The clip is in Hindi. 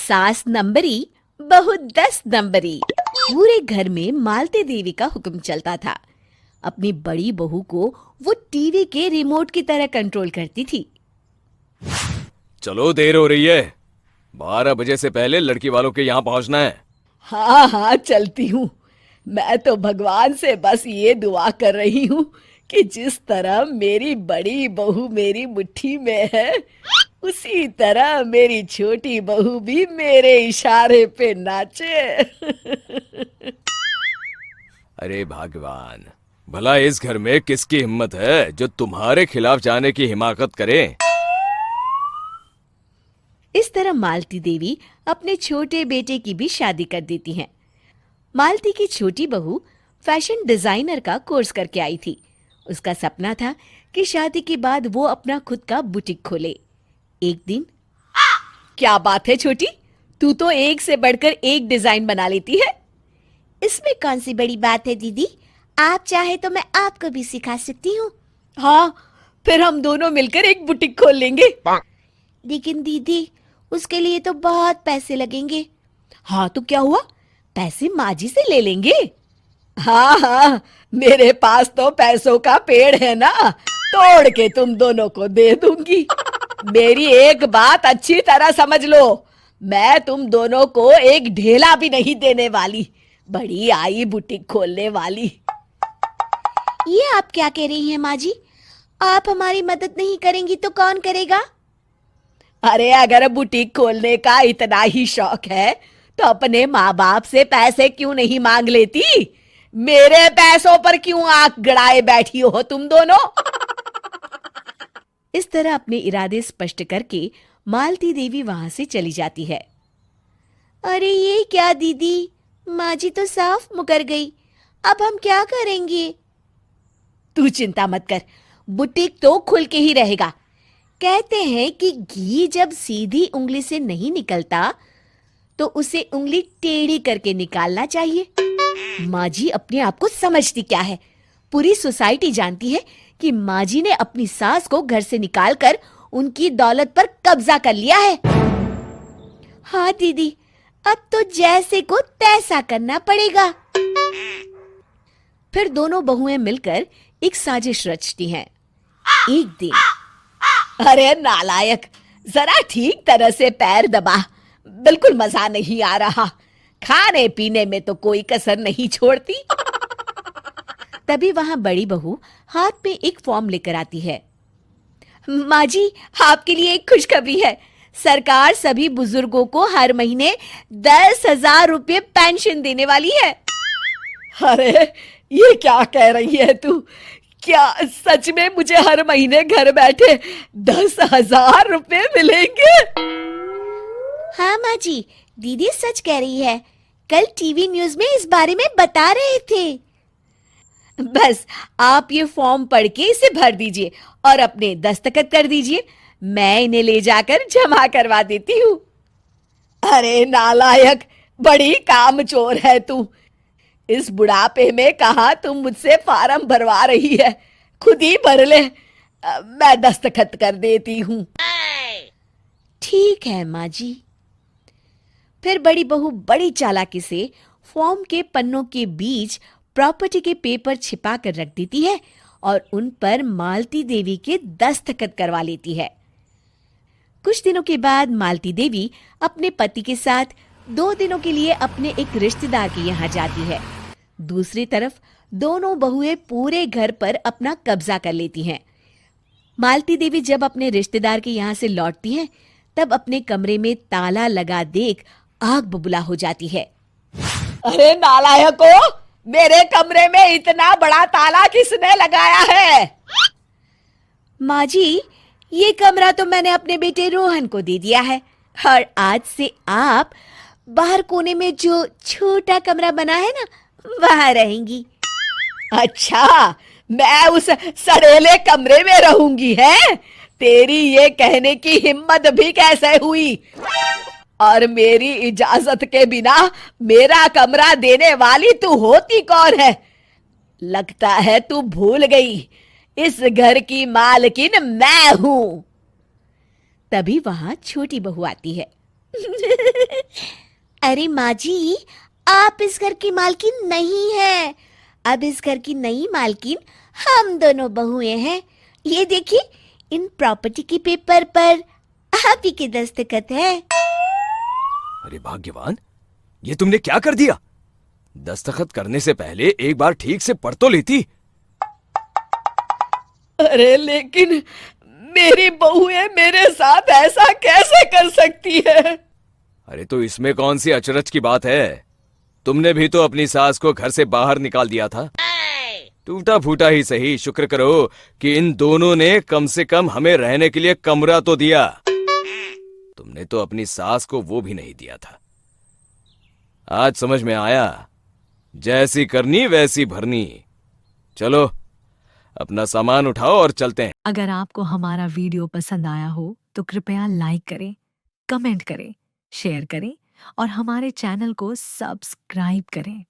सास नंबरी, बहू 10 नंबरी। पूरे घर में मालती देवी का हुक्म चलता था। अपनी बड़ी बहू को वो टीवी के रिमोट की तरह कंट्रोल करती थी। चलो, देर हो रही है। 12 बजे से पहले लड़की वालों के यहाँ पहुंचना है। हाँ हाँ, चलती हूँ। मैं तो भगवान से बस ये दुआ कर रही हूँ कि जिस तरह मेरी बड़ी बहू मेरी मुट्ठी में है, उसी तरह मेरी छोटी बहू भी मेरे इशारे पे नाचे। अरे भगवान, भला इस घर में किसकी हिम्मत है जो तुम्हारे खिलाफ जाने की हिमाकत करे। इस तरह मालती देवी अपने छोटे बेटे की भी शादी कर देती हैं। मालती की छोटी बहू फैशन डिजाइनर का कोर्स करके आई थी। उसका सपना था कि शादी के बाद वो अपना खुद का बुटीक खोले। एक दिन, क्या बात है छोटी, तू तो एक से बढ़कर एक डिजाइन बना लेती है। इसमें कौन सी बड़ी बात है दीदी? आप चाहे तो मैं आपको भी सिखा सकती हूँ। हाँ, फिर हम दोनों मिलकर एक बुटीक खोल लेंगे। लेकिन दीदी, उसके लिए तो बहुत पैसे लगेंगे। हाँ तो क्या हुआ, पैसे माँ जी से ले लेंगे। हाँ हाँ, मेरे पास तो पैसों का पेड़ है ना, तोड़ के तुम दोनों को दे दूंगी। मेरी एक बात अच्छी तरह समझ लो, मैं तुम दोनों को एक ढेला भी नहीं देने वाली। बड़ी आई बुटीक खोलने वाली। ये आप क्या कह रही हैं माँ जी? आप हमारी मदद नहीं करेंगी तो कौन करेगा? अरे अगर बुटीक खोलने का इतना ही शौक है तो अपने माँ बाप से पैसे क्यों नहीं मांग लेती? मेरे पैसों पर क्यों आंख गड़ाए बैठी हो तुम दोनों? इस तरह अपने इरादे स्पष्ट करके मालती देवी वहां से चली जाती है। अरे ये क्या दीदी, माँ जी तो साफ मुकर गई। अब हम क्या करेंगे? तू चिंता मत कर, बुटीक तो खुल के ही रहेगा। कहते हैं कि घी जब सीधी उंगली से नहीं निकलता तो उसे उंगली टेढ़ी करके निकालना चाहिए। माँ जी अपने आप को समझती क्या है? पूरी सोसाइटी जानती है कि माँ जी ने अपनी सास को घर से निकालकर उनकी दौलत पर कब्जा कर लिया है। हाँ दीदी, अब तो जैसे को तैसा करना पड़ेगा। फिर दोनों बहुएं मिलकर एक साजिश रचती हैं। एक दिन, अरे नालायक, जरा ठीक तरह से पैर दबा, बिल्कुल मजा नहीं आ रहा। खाने पीने में तो कोई कसर नहीं छोड़ती। तभी वहां बड़ी बहू हाथ में एक फॉर्म लेकर आती है। माँ जी, आपके लिए एक खुशखबरी है। सरकार सभी बुजुर्गों को हर महीने 10,000 रुपये पेंशन देने वाली है। अरे ये क्या कह रही है तू? क्या सच में मुझे हर महीने घर बैठे 10,000 रुपये मिलेंगे? हाँ माँ जी, दीदी सच कह रही है। कल टीवी न्यूज में इस बारे में बता रहे थे। बस आप ये फॉर्म पढ़ के इसे भर दीजिए और अपने दस्तखत कर दीजिए। मैं इन्हें ले जाकर जमा करवा देती हूँ। अरे नालायक, बड़ी कामचोर है तू। इस बुढ़ापे में कहाँ तुम मुझसे फार्म भरवा रही है? खुद ही भर ले, मैं दस्तखत कर देती हूँ। ठीक है माँ जी। फिर बड़ी बहू बड़ी चालाकी से फॉर्म के पन्नों के बीच प्रॉपर्टी के पेपर छिपा कर रख देती है और उन पर मालती देवी के दस्तखत करवा लेती है। कुछ दिनों के बाद मालती देवी अपने पति के साथ 2 दिनों के लिए अपने एक रिश्तेदार के यहाँ जाती है। दूसरी तरफ दोनों बहुएं पूरे घर पर अपना कब्जा कर लेती हैं। मालती देवी जब अपने रिश्तेदार के यहाँ से लौटती हैं, तब अपने कमरे में ताला लगा देख आग बबूला हो जाती है। अरे नालायको, मेरे कमरे में इतना बड़ा ताला किसने लगाया है? माँ जी, ये कमरा तो मैंने अपने बेटे रोहन को दे दिया है और आज से आप बाहर कोने में जो छोटा कमरा बना है ना, वहां रहेंगी। अच्छा, मैं उस सड़ेले कमरे में रहूंगी है? तेरी ये कहने की हिम्मत भी कैसे हुई? और मेरी इजाजत के बिना मेरा कमरा देने वाली तू होती कौन है? लगता है तू भूल गई, इस घर की मालकिन मैं हूं। तभी वहां छोटी बहू आती है। अरे माँ जी, आप इस घर की मालकिन नहीं है। अब इस घर की नई मालकिन हम दोनों बहुएं हैं। ये देखिए, इन प्रॉपर्टी के पेपर पर आप ही के दस्तखत है। अरे भाग्यवान, ये तुमने क्या कर दिया? दस्तखत करने से पहले एक बार ठीक से पढ़ तो लेती। अरे लेकिन मेरी बहुएं मेरे साथ ऐसा कैसे कर सकती है? अरे तो इसमें कौन सी अचरज की बात है? तुमने भी तो अपनी सास को घर से बाहर निकाल दिया था। टूटा फूटा ही सही, शुक्र करो कि इन दोनों ने कम से कम हमें रहने के लिए कमरा तो दिया। तुमने तो अपनी सास को वो भी नहीं दिया था। आज समझ में आया, जैसी करनी वैसी भरनी। चलो अपना सामान उठाओ और चलते हैं। अगर आपको हमारा वीडियो पसंद आया हो तो कृपया लाइक करें, कमेंट करें, शेयर करें और हमारे चैनल को सब्सक्राइब करें।